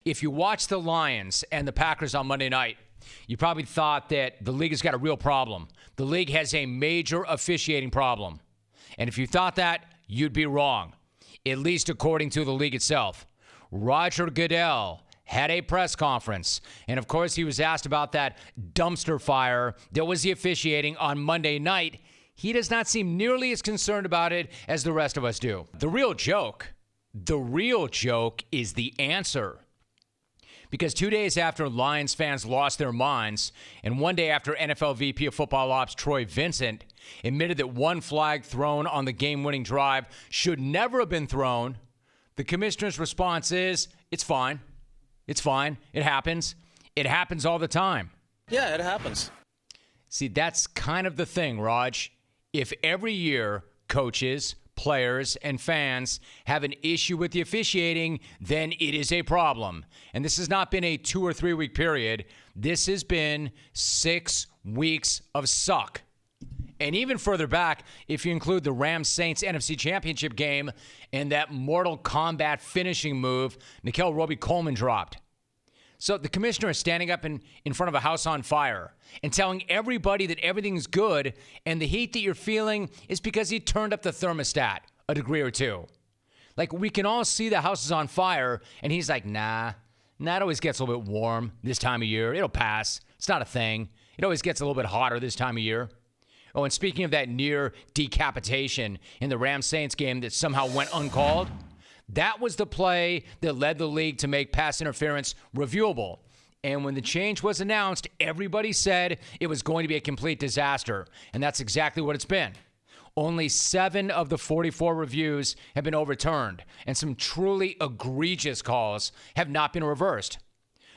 if you watch the Lions and the Packers on Monday night, you probably thought that the league has got a real problem. The league has a major officiating problem. And if you thought that, you'd be wrong, at least according to the league itself. Roger Goodell had a press conference, and of course he was asked about that dumpster fire that was the officiating on Monday night. He does not seem nearly as concerned about it as the rest of us do. The real joke is the answer. Because 2 days after Lions fans lost their minds, and 1 day after NFL VP of Football Ops Troy Vincent admitted that one flag thrown on the game-winning drive should never have been thrown, the commissioner's response is, it's fine. It's fine. It happens. It happens all the time. Yeah, it happens. See, that's kind of the thing, Raj. If every year coaches, players, and fans have an issue with the officiating, then it is a problem. And this has not been a 2 or 3 week period. This has been 6 weeks of suck. And even further back, if you include the Rams-Saints NFC Championship game and that Mortal Kombat finishing move Nickel Roby-Coleman dropped. So the commissioner is standing up in front of a house on fire and telling everybody that everything's good and the heat that you're feeling is because he turned up the thermostat a degree or two. Like, we can all see the house is on fire, and he's like, nah, it always gets a little bit warm this time of year. It'll pass. It's not a thing. It always gets a little bit hotter this time of year. Oh, and speaking of that near decapitation in the Rams-Saints game that somehow went uncalled, that was the play that led the league to make pass interference reviewable. And when the change was announced, everybody said it was going to be a complete disaster. And that's exactly what it's been. Only 7 of the 44 reviews have been overturned, and some truly egregious calls have not been reversed.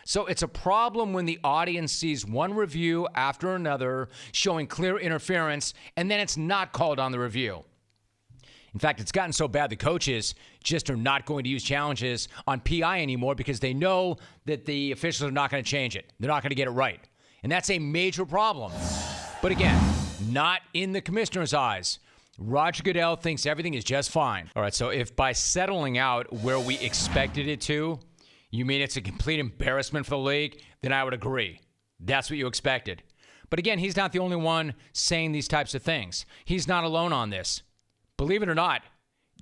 So it's a problem when the audience sees one review after another showing clear interference, and then it's not called on the review. In fact, it's gotten so bad the coaches just are not going to use challenges on PI anymore because they know that the officials are not going to change it. They're not going to get it right. And that's a major problem. But again, not in the commissioner's eyes. Roger Goodell thinks everything is just fine. All right, so if by settling out where we expected it to, you mean it's a complete embarrassment for the league, then I would agree. That's what you expected. But again, he's not the only one saying these types of things. He's not alone on this. Believe it or not,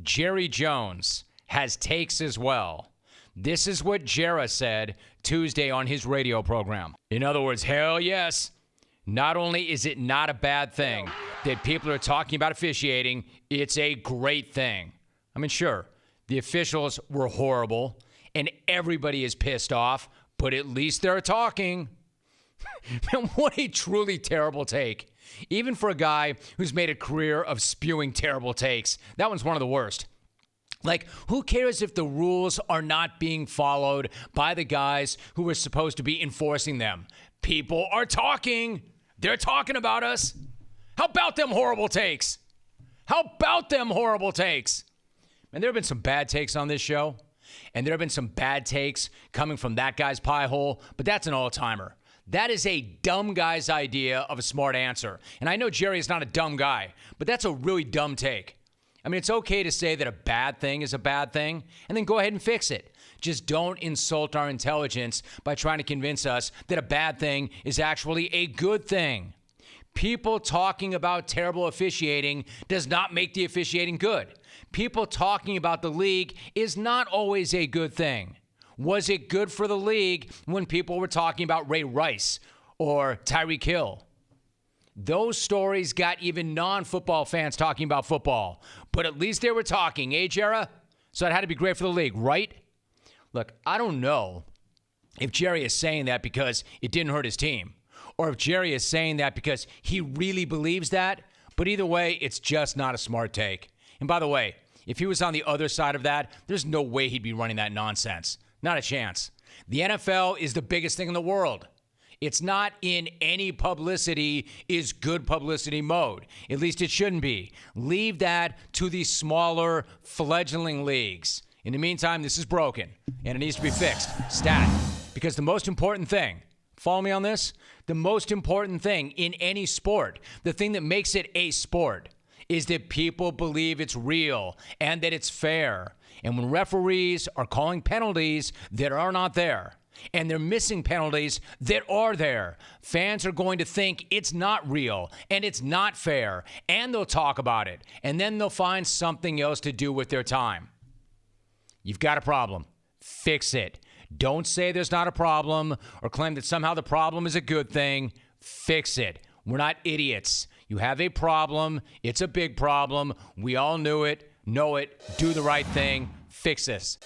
Jerry Jones has takes as well. This is what Jera said Tuesday on his radio program. In other words, hell yes. Not only is it not a bad thing that people are talking about officiating, it's a great thing. I mean, sure, the officials were horrible and everybody is pissed off, but at least they're talking. Man, what a truly terrible take. Even for a guy who's made a career of spewing terrible takes, that one's one of the worst. Like, who cares if the rules are not being followed by the guys who are supposed to be enforcing them? People are talking. They're talking about us. How about them horrible takes? How about them horrible takes? And there have been some bad takes on this show, and there have been some bad takes coming from that guy's pie hole, but that's an all-timer. That is a dumb guy's idea of a smart answer. And I know Jerry is not a dumb guy, but that's a really dumb take. I mean, it's okay to say that a bad thing is a bad thing, and then go ahead and fix it. Just don't insult our intelligence by trying to convince us that a bad thing is actually a good thing. People talking about terrible officiating does not make the officiating good. People talking about the league is not always a good thing. Was it good for the league when people were talking about Ray Rice or Tyreek Hill? Those stories got even non-football fans talking about football. But at least they were talking, eh, Jera? So it had to be great for the league, right? Look, I don't know if Jerry is saying that because it didn't hurt his team, or if Jerry is saying that because he really believes that. But either way, it's just not a smart take. And by the way, if he was on the other side of that, there's no way he'd be running that nonsense. Not a chance. The NFL is the biggest thing in the world. It's not in any publicity is good publicity mode. At least it shouldn't be. Leave that to the smaller fledgling leagues. In the meantime, this is broken, and it needs to be fixed. Stat. Because the most important thing, follow me on this? The most important thing in any sport, the thing that makes it a sport, is that people believe it's real and that it's fair. And when referees are calling penalties that are not there, and they're missing penalties that are there, fans are going to think it's not real and it's not fair, and they'll talk about it, and then they'll find something else to do with their time. You've got a problem. Fix it. Don't say there's not a problem or claim that somehow the problem is a good thing. Fix it. We're not idiots. You have a problem. It's a big problem. We all knew it, know it, do the right thing, fix this.